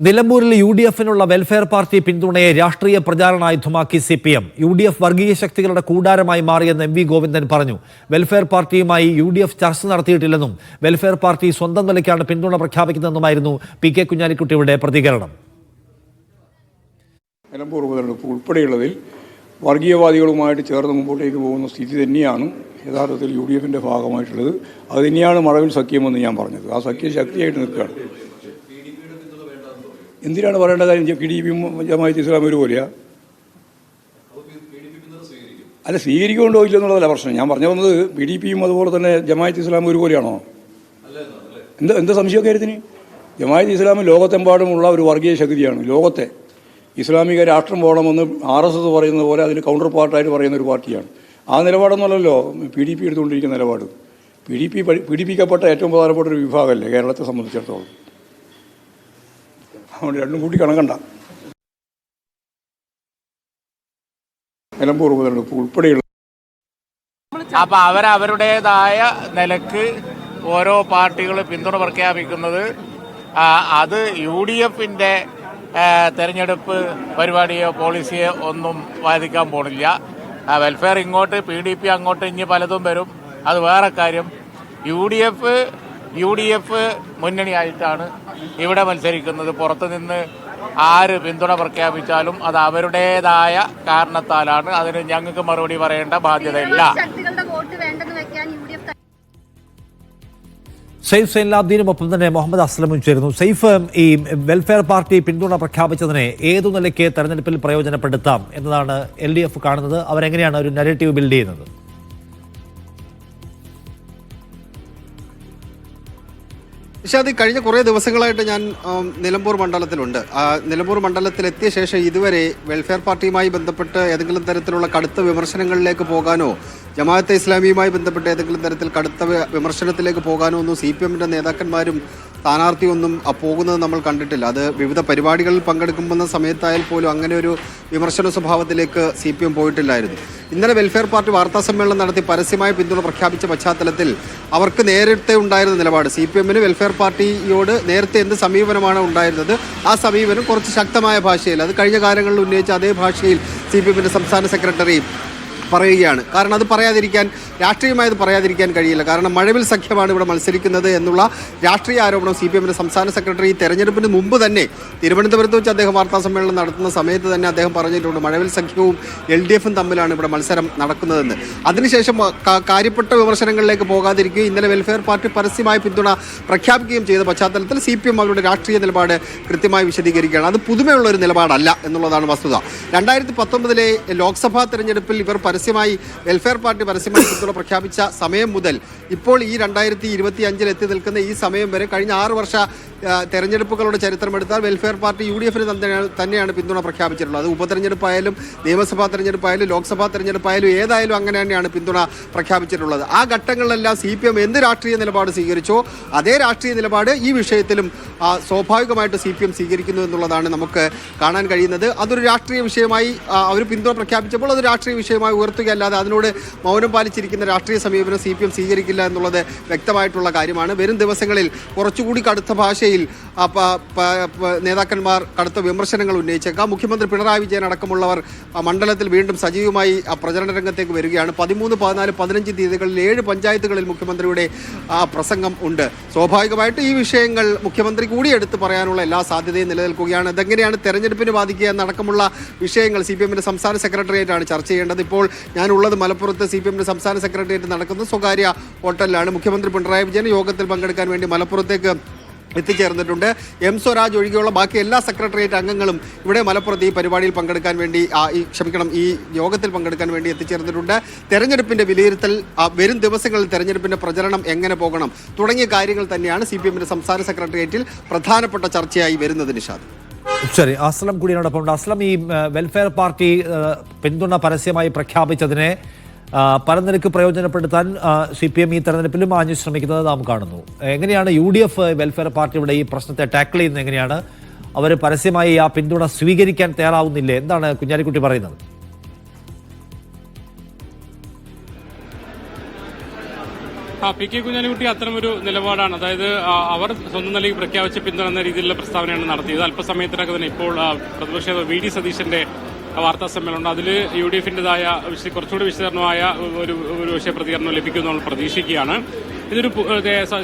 നിലമ്പൂരിൽ UDF-നുള്ള welfare party പിന്തുണയെ രാഷ്ട്രീയ പ്രചാരണായുധമാക്കി CPM. UDF വർഗീയ ശക്തികളുടെ കൂടാരമായി മാറിയെന്ന് MV ഗോവിന്ദൻ പറഞ്ഞു. വെൽഫെയർ പാർട്ടിയുമായി UDF ചർച്ച നടത്തിയിട്ടില്ലെന്നും വെൽഫെയർ പാർട്ടി സ്വന്തം നിലയ്ക്കാണ് പിന്തുണ പ്രഖ്യാപിക്കുന്നതെന്നുമായിരുന്നു PK കുഞ്ഞാലിക്കുട്ടിയുടെ പ്രതികരണം. നിലമ്പൂർ ഉപതെരഞ്ഞെടുപ്പ് ഉൾപ്പെടെയുള്ളതിൽ വർഗീയവാദികളുമായിട്ട് ചേർന്ന് മുമ്പോട്ടേക്ക് പോകുന്ന സ്ഥിതി തന്നെയാണ് യഥാർത്ഥത്തിൽ UDF-ന്റെ ഭാഗമായിട്ടുള്ളത്. അത് തന്നെയാണ് മറവിൽ സഖ്യമെന്ന് ഞാൻ പറഞ്ഞത്. ആ സഖ്യം ശക്തിയായിട്ട് നിൽക്കുകയാണ്. എന്തിനാണ് പറയേണ്ട കാര്യം? PDP-യും ജമാഅത്ത് ഇസ്ലാം ഒരുപോലെയാ? അല്ല, സ്വീകരിക്കൊണ്ടോ ഇല്ലെന്നുള്ളതല്ല പ്രശ്നം. ഞാൻ പറഞ്ഞു വന്നത് PDP-യും അതുപോലെ തന്നെ ജമാഅത്ത് ഇസ്ലാം ഒരുപോലെയാണോ? എന്ത് സംശയമൊക്കെ കാര്യത്തിന്? ജമാഅത്ത് ഇസ്ലാം ലോകത്തെമ്പാടുമുള്ള ഒരു വർഗീയ ശക്തിയാണ്. ലോകത്തെ ഇസ്ലാമിക രാഷ്ട്രം പോകണമെന്ന് RSS പറയുന്നത് പോലെ അതിന് കൗണ്ടർ പാർട്ടായിട്ട് പറയുന്ന ഒരു പാർട്ടിയാണ്. ആ നിലപാടൊന്നുമല്ലല്ലോ PDP എടുത്തുകൊണ്ടിരിക്കുന്ന നിലപാട്. പീഡിപ്പിക്കപ്പെട്ട ഏറ്റവും പ്രധാനപ്പെട്ട ഒരു വിഭാഗമല്ലേ കേരളത്തെ സംബന്ധിച്ചിടത്തോളം. അതുകൊണ്ട് രണ്ടും കൂട്ടി കണക്കണ്ട. നിലമ്പൂർ ഉപതെരഞ്ഞെടുപ്പ് ഉൾപ്പെടെയുള്ള അപ്പം അവരവരുടേതായ നിലക്ക് ഓരോ പാർട്ടികൾ പിന്തുണ പ്രഖ്യാപിക്കുന്നത് അത് UDF-ന്റെ തെരഞ്ഞെടുപ്പ് പരിപാടിയോ പോളിസിയോ ഒന്നും ബാധിക്കാൻ പോണില്ല. വെൽഫെയർ ഇങ്ങോട്ട്, PDP അങ്ങോട്ട്, ഇനി പലതും വരും. അത് വേറെ കാര്യം. UDF മുന്നണിയായിട്ടാണ് ഇവിടെ മത്സരിക്കുന്നത്. പുറത്തുനിന്ന് ആര് പിന്തുണ പ്രഖ്യാപിച്ചാലും അത് അവരുടേതായ കാരണത്താലാണ്. അതിന് ഞങ്ങൾക്ക് മറുപടി പറയേണ്ട ബാധ്യതയില്ല. സെയ്ഫ് സൈൻലാബ്ദീനും ഒപ്പം തന്നെ മുഹമ്മദ് അസ്ലമും ചേരുന്നു. സെയ്ഫ്, ഈ വെൽഫെയർ പാർട്ടി പിന്തുണ പ്രഖ്യാപിച്ചതിനെ ഏതു നിലയ്ക്ക് തെരഞ്ഞെടുപ്പിൽ പ്രയോജനപ്പെടുത്താം എന്നതാണ് LDF കാണുന്നത്? അവരെങ്ങനെയാണ് ഒരു നരേറ്റീവ് ബിൽഡ് ചെയ്യുന്നത്? നിഷാദ്, കഴിഞ്ഞ കുറേ ദിവസങ്ങളായിട്ട് ഞാൻ നിലമ്പൂർ മണ്ഡലത്തിലുണ്ട്. നിലമ്പൂർ മണ്ഡലത്തിലെത്തിയ ശേഷം ഇതുവരെ വെൽഫെയർ പാർട്ടിയുമായി ബന്ധപ്പെട്ട് ഏതെങ്കിലും തരത്തിലുള്ള കടുത്ത വിമർശനങ്ങളിലേക്ക് പോകാനോ ജമാഅത്തെ ഇസ്ലാമിയുമായി ബന്ധപ്പെട്ട് ഏതെങ്കിലും തരത്തിൽ കടുത്ത വിമർശനത്തിലേക്ക് പോകാനോ ഒന്നും CPM-ന്റെ നേതാക്കന്മാരും സ്ഥാനാർത്ഥിയൊന്നും പോകുന്നത് നമ്മൾ കണ്ടിട്ടില്ല. അത് വിവിധ പരിപാടികളിൽ പങ്കെടുക്കുന്ന സമയത്തായാൽ പോലും അങ്ങനെ ഒരു വിമർശന സ്വഭാവത്തിലേക്ക് CPM പോയിട്ടില്ലായിരുന്നു. ഇന്നലെ വെൽഫെയർ പാർട്ടി വാർത്താ സമ്മേളനം നടത്തി പരസ്യമായ പിന്തുണ പ്രഖ്യാപിച്ച പശ്ചാത്തലത്തിൽ അവർക്ക് നേരത്തെ ഉണ്ടായിരുന്ന നിലപാട്, CPM-ന് വെൽഫെയർ പാർട്ടിയോട് നേരത്തെ എന്ത് സമീപനമാണ് ഉണ്ടായിരുന്നത്, ആ സമീപനം കുറച്ച് ശക്തമായ ഭാഷയിൽ, അത് കഴിഞ്ഞ കാലങ്ങളിൽ ഉന്നയിച്ച അതേ ഭാഷയിൽ CPM-ന്റെ സംസ്ഥാന സെക്രട്ടറി പറയുകയാണ്. കാരണം അത് പറയാതിരിക്കാൻ, രാഷ്ട്രീയമായത് പറയാതിരിക്കാൻ കഴിയില്ല. കാരണം മഴവിൽ സഖ്യമാണ് ഇവിടെ മത്സരിക്കുന്നത് എന്നുള്ള രാഷ്ട്രീയ ആരോപണം CPM-ന്റെ സംസ്ഥാന സെക്രട്ടറി തെരഞ്ഞെടുപ്പിന് മുമ്പ് തന്നെ തിരുവനന്തപുരത്ത് വെച്ച് അദ്ദേഹം വാർത്താ സമ്മേളനം നടത്തുന്ന സമയത്ത് തന്നെ അദ്ദേഹം പറഞ്ഞിട്ടുണ്ട് മഴവിൽ സഖ്യവും LDF-ഉം തമ്മിലാണ് ഇവിടെ മത്സരം നടക്കുന്നതെന്ന്. അതിനുശേഷം കാര്യപ്പെട്ട വിമർശനങ്ങളിലേക്ക് പോകാതിരിക്കുകയും ഇന്നലെ വെൽഫെയർ പാർട്ടി പരസ്യമായ പിന്തുണ പ്രഖ്യാപിക്കുകയും ചെയ്ത പശ്ചാത്തലത്തിൽ CPM അവരുടെ രാഷ്ട്രീയ നിലപാട് കൃത്യമായി വിശദീകരിക്കുകയാണ്. അത് പുതുമയുള്ള ഒരു നിലപാടല്ല എന്നുള്ളതാണ് വസ്തുത. 2019 ലോക്സഭാ തെരഞ്ഞെടുപ്പിൽ ഇവർ വെൽഫെയർ പാർട്ടി പരസ്യമായി പിന്തുണ പ്രഖ്യാപിച്ച സമയം മുതൽ ഇപ്പോൾ ഈ 2025 എത്തി നിൽക്കുന്ന ഈ സമയം വരെ കഴിഞ്ഞ 6 വർഷ തെരഞ്ഞെടുപ്പുകളുടെ ചരിത്രമെടുത്താൽ വെൽഫെയർ പാർട്ടി UDF-ന് തന്നെയാണ് പിന്തുണ പ്രഖ്യാപിച്ചിട്ടുള്ളത്. അത് ഉപതെരഞ്ഞെടുപ്പായാലും നിയമസഭാ തെരഞ്ഞെടുപ്പായാലും ലോക്സഭാ തെരഞ്ഞെടുപ്പായാലും ഏതായാലും അങ്ങനെ തന്നെയാണ് പിന്തുണ പ്രഖ്യാപിച്ചിട്ടുള്ളത്. ആ ഘട്ടങ്ങളിലെല്ലാം CPM എന്ത് രാഷ്ട്രീയ നിലപാട് സ്വീകരിച്ചോ അതേ രാഷ്ട്രീയ നിലപാട് ഈ വിഷയത്തിലും സ്വാഭാവികമായിട്ട് CPM സ്വീകരിക്കുന്നു എന്നുള്ളതാണ് നമുക്ക് കാണാൻ കഴിയുന്നത്. അതൊരു രാഷ്ട്രീയ വിഷയമായി അവർ പിന്തുണ പ്രഖ്യാപിച്ചപ്പോൾ അത് രാഷ്ട്രീയ വിഷയമായി ഉയർത്തുകയല്ലാതെ അതിനോട് മൗനം പാലിച്ചിരിക്കുന്ന രാഷ്ട്രീയ സമീപനം CPM സ്വീകരിക്കില്ല എന്നുള്ളത് വ്യക്തമായിട്ടുള്ള കാര്യമാണ്. വരും ദിവസങ്ങളിൽ കുറച്ചുകൂടി കടുത്ത ഭാഷയിൽ നേതാക്കന്മാർ കടുത്ത വിമർശനങ്ങൾ ഉന്നയിച്ചേക്കാം. മുഖ്യമന്ത്രി പിണറായി വിജയൻ അടക്കമുള്ളവർ മണ്ഡലത്തിൽ വീണ്ടും സജീവമായി പ്രചരണ രംഗത്തേക്ക് വരികയാണ്. 13, 14, 15 തീയതികളിൽ 7 പഞ്ചായത്തുകളിൽ മുഖ്യമന്ത്രിയുടെ പ്രസംഗം ഉണ്ട്. സ്വാഭാവികമായിട്ട് ഈ വിഷയങ്ങൾ മുഖ്യമന്ത്രി കൂടി എടുത്ത് പറയാനുള്ള എല്ലാ സാധ്യതയും നിലനിൽക്കുകയാണ്. ഇതെങ്ങനെയാണ് തെരഞ്ഞെടുപ്പിന് ബാധിക്കുക എന്നടക്കമുള്ള വിഷയങ്ങൾ CPM-ന്റെ സംസ്ഥാന സെക്രട്ടേറിയറ്റാണ് ചർച്ച ചെയ്യേണ്ടത്. ഇപ്പോൾ ഞാനുള്ളത് മലപ്പുറത്ത് CPM-ന്റെ സംസ്ഥാന സെക്രട്ടേറിയറ്റ് നടക്കുന്ന സ്വകാര്യ ഹോട്ടലിലാണ്. മുഖ്യമന്ത്രി പിണറായി വിജയൻ യോഗത്തിൽ പങ്കെടുക്കാൻ വേണ്ടി മലപ്പുറത്തേക്ക് എത്തിച്ചേർന്നിട്ടുണ്ട്. സ്വരാജ് ഒഴികെയുള്ള ബാക്കി എല്ലാ സെക്രട്ടേറിയറ്റ് അംഗങ്ങളും ഇവിടെ മലപ്പുറത്ത് ഈ പരിപാടിയിൽ പങ്കെടുക്കാൻ വേണ്ടി ഈ യോഗത്തിൽ പങ്കെടുക്കാൻ വേണ്ടി എത്തിച്ചേർന്നിട്ടുണ്ട്. തെരഞ്ഞെടുപ്പിന്റെ വിലയിരുത്തൽ, വരും ദിവസങ്ങളിൽ തെരഞ്ഞെടുപ്പിന്റെ പ്രചരണം എങ്ങനെ പോകണം തുടങ്ങിയ കാര്യങ്ങൾ തന്നെയാണ് CPM-ന്റെ സംസ്ഥാന സെക്രട്ടേറിയറ്റിൽ പ്രധാനപ്പെട്ട ചർച്ചയായി വരുന്നത്. നിഷാദ്, ശരി. അസ്ലം കൂടിയോടൊപ്പം. അസ്ലം, ഈ വെൽഫെയർ പാർട്ടി പിന്തുണ പരസ്യമായി പ്രഖ്യാപിച്ചതിനെ പലനിരക്ക് പ്രയോജനപ്പെടുത്താൻ CPM ഈ തെരഞ്ഞെടുപ്പിലും ആഞ്ഞു ശ്രമിക്കുന്നത് നാം കാണുന്നു. എങ്ങനെയാണ് UDF വെൽഫെയർ പാർട്ടിയുടെ ഈ പ്രശ്നത്തെ ടാക്കിൾ ചെയ്യുന്നത്? എങ്ങനെയാണ് അവർ പരസ്യമായി ആ പിന്തുണ സ്വീകരിക്കാൻ തയ്യാറാവുന്നില്ലേ? എന്താണ് കുഞ്ഞാലിക്കുട്ടി പറയുന്നത്? പി കെ കുഞ്ഞാലിക്കുട്ടി അത്തരമൊരു നിലപാടാണ്. അതായത് അവർ സ്വന്തം നിലയിൽ പ്രഖ്യാപിച്ച പിന്തുണ എന്ന രീതിയിലുള്ള പ്രസ്താവനയാണ് നടത്തിയത്. അല്പസമയത്തിനകം തന്നെ ഇപ്പോൾ പ്രതിപക്ഷ വി ഡി സതീശന്റെ വാർത്താ സമ്മേളനം അതിൽ യു ഡി എഫിന്റേതായ കുറച്ചുകൂടി വിശദമായ ഒരു വിഷയ പ്രതികരണം ലഭിക്കുമെന്ന് നമ്മൾ പ്രതീക്ഷിക്കുകയാണ്. ഇതൊരു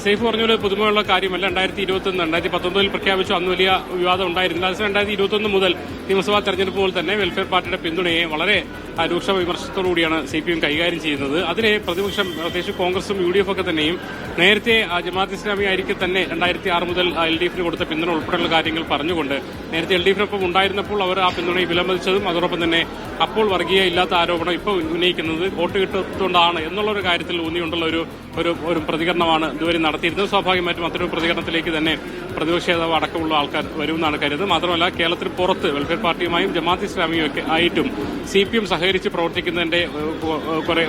സേഫ് പറഞ്ഞ പോലെ പുതുമയുള്ള കാര്യമല്ല. 2019 പ്രഖ്യാപിച്ചു, അന്ന് വലിയ വിവാദം ഉണ്ടായിരുന്നില്ല. അതേസമയം 2021 മുതൽ നിയമസഭാ തെരഞ്ഞെടുപ്പ് മുതൽ തന്നെ വെൽഫെയർ പാർട്ടിയുടെ പിന്തുണയെ വളരെ രൂക്ഷ വിമർശനത്തോടുകൂടിയാണ് CPM കൈകാര്യം ചെയ്യുന്നത്. അതിനെ പ്രതിപക്ഷം, പ്രത്യേകിച്ച് കോൺഗ്രസും UDF ഒക്കെ തന്നെയും നേരത്തെ ജമാഅത്ത് ഇസ്ലാമി ആയിരിക്കെ തന്നെ 2006 മുതൽ LDF കൊടുത്ത പിന്തുണ ഉൾപ്പെടെയുള്ള കാര്യങ്ങൾ പറഞ്ഞുകൊണ്ട് നേരത്തെ LDF ഉണ്ടായിരുന്നപ്പോൾ അവർ ആ പിന്തുണയെ വിലമതിച്ചതും അതോടൊപ്പം തന്നെ അപ്പോൾ വർഗീയ ഇല്ലാത്ത ആരോപണം ഇപ്പോൾ ഉന്നയിക്കുന്നത് വോട്ട് കിട്ടുന്നതുകൊണ്ടാണ് എന്നുള്ള ഒരു കാര്യത്തിൽ ഊന്നിയുണ്ടുള്ള ഒരു പ്രതികരണമാണ് ഇതുവരെ നടത്തിയിരുന്നത്. സ്വാഭാവികമായിട്ടും അത്തരം പ്രതികരണത്തിലേക്ക് തന്നെ പ്രതിപക്ഷ നേതാവ് അടക്കമുള്ള ആൾക്കാർ വരുമെന്നാണ് കരുതുന്നത്. മാത്രമല്ല കേരളത്തിന് പുറത്ത് വെൽഫെയർ പാർട്ടിയുമായും ജമാഅത്ത് ഇസ്ലാമിയും ഒക്കെ ആയിട്ടും CPM സഹകരിച്ച് പ്രവർത്തിക്കുന്നതിന്റെ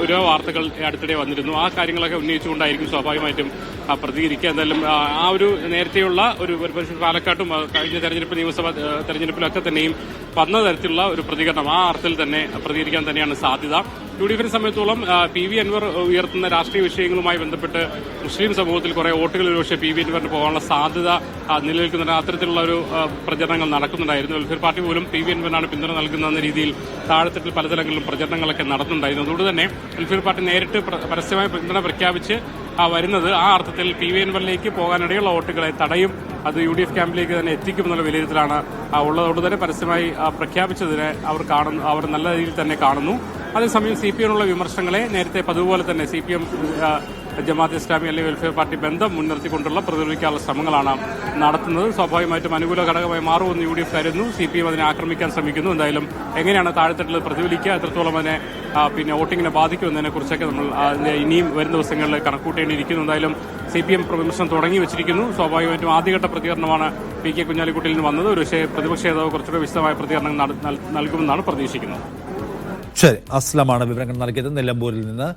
ഒരു വാർത്തകൾ അടുത്തിടെ വന്നിരുന്നു. ആ കാര്യങ്ങളൊക്കെ ഉന്നയിച്ചുകൊണ്ടായിരിക്കും സ്വാഭാവികമായിട്ടും പ്രതികരിക്കുക. എന്തായാലും ആ ഒരു നേരത്തെയുള്ള ഒരു പാലക്കാട്ടും കഴിഞ്ഞ തെരഞ്ഞെടുപ്പ് നിയമസഭാ തെരഞ്ഞെടുപ്പിലൊക്കെ തന്നെയും വന്ന തരത്തിലുള്ള ഒരു പ്രതികരണം ആ അർത്ഥത്തിൽ തന്നെ പ്രതികരിക്കാൻ തന്നെയാണ് സാധ്യത. UDF സംബന്ധിച്ചോളം PV അൻവർ ഉയർത്തുന്ന രാഷ്ട്രീയ വിഷയങ്ങളുമായി ബന്ധപ്പെട്ട് മുസ്ലിം സമൂഹത്തിൽ കുറെ വോട്ടുകൾ ഒരുപക്ഷെ PV അൻവറിന് പോകാനുള്ള സാധ്യത നിലനിൽക്കുന്നുണ്ട്. അത്തരത്തിലുള്ള ഒരു പ്രചരണങ്ങൾ നടക്കുന്നുണ്ടായിരുന്നു. വെൽഫെയർ പാർട്ടി പോലും PV അൻവറിനാണ് പിന്തുണ നൽകുന്നതെന്ന രീതിയിൽ താഴെത്തട്ടിൽ പലതരങ്ങളിലും പ്രചരണങ്ങളൊക്കെ നടത്തുന്നുണ്ടായിരുന്നു. അതുകൊണ്ട് തന്നെ വെൽഫെയർ പാർട്ടി നേരിട്ട് പരസ്യമായ പിന്തുണ പ്രഖ്യാപിച്ച് വരുന്നത് ആ അർത്ഥത്തിൽ PV അൻവറിലേക്ക് പോകാനിടയുള്ള വോട്ടുകളെ തടയും, അത് UDF ക്യാമ്പിലേക്ക് തന്നെ എത്തിക്കുമെന്നുള്ള വിലയിരുത്തലാണ് ഉള്ളതുകൊണ്ട് തന്നെ പരസ്യമായി പ്രഖ്യാപിച്ചതിനെ അവർ നല്ല രീതിയിൽ തന്നെ കാണുന്നു. അതേസമയം CPM വിമർശനങ്ങളെ നേരത്തെ പതിവുപോലെ തന്നെ CPM ജമാഅത്ത് ഇസ്ലാമി അല്ലെങ്കിൽ വെൽഫെയർ പാർട്ടി ബന്ധം മുൻനിർത്തിക്കൊണ്ടുള്ള പ്രതിരോധിക്കാനുള്ള ശ്രമങ്ങളാണ് നടത്തുന്നത്. സ്വാഭാവികമായിട്ടും അനുകൂല ഘടകമായി മാറുമെന്ന് UDF കരുതുന്നു. CPM അതിനെ ആക്രമിക്കാൻ ശ്രമിക്കുന്നു. എന്തായാലും എങ്ങനെയാണ് താഴെത്തട്ടിൽ പ്രതിഫലിക്കുക, എത്രത്തോളം അതിനെ വോട്ടിങ്ങിനെ ബാധിക്കുമെന്നതിനെ കുറിച്ചൊക്കെ നമ്മൾ ഇനിയും വരും ദിവസങ്ങളിൽ കണക്കൂട്ടേണ്ടിയിരിക്കുന്നു. എന്തായാലും CPM വിമർശനം തുടങ്ങി വെച്ചിരിക്കുന്നു. സ്വാഭാവികമായിട്ടും ആദ്യഘട്ട പ്രതികരണമാണ് PK കുഞ്ഞാലിക്കുട്ടിയിൽ നിന്ന് വന്നത്. ഒരു പ്രതിപക്ഷ നേതാവ് കുറച്ചുകൂടി വിശദമായ പ്രതികരണം നൽകുമെന്നാണ് പ്രതീക്ഷിക്കുന്നത്. ശരി, അസ്ലമാണ് വിവരങ്ങൾ നൽകിയത് നിലമ്പൂരിൽ നിന്ന്.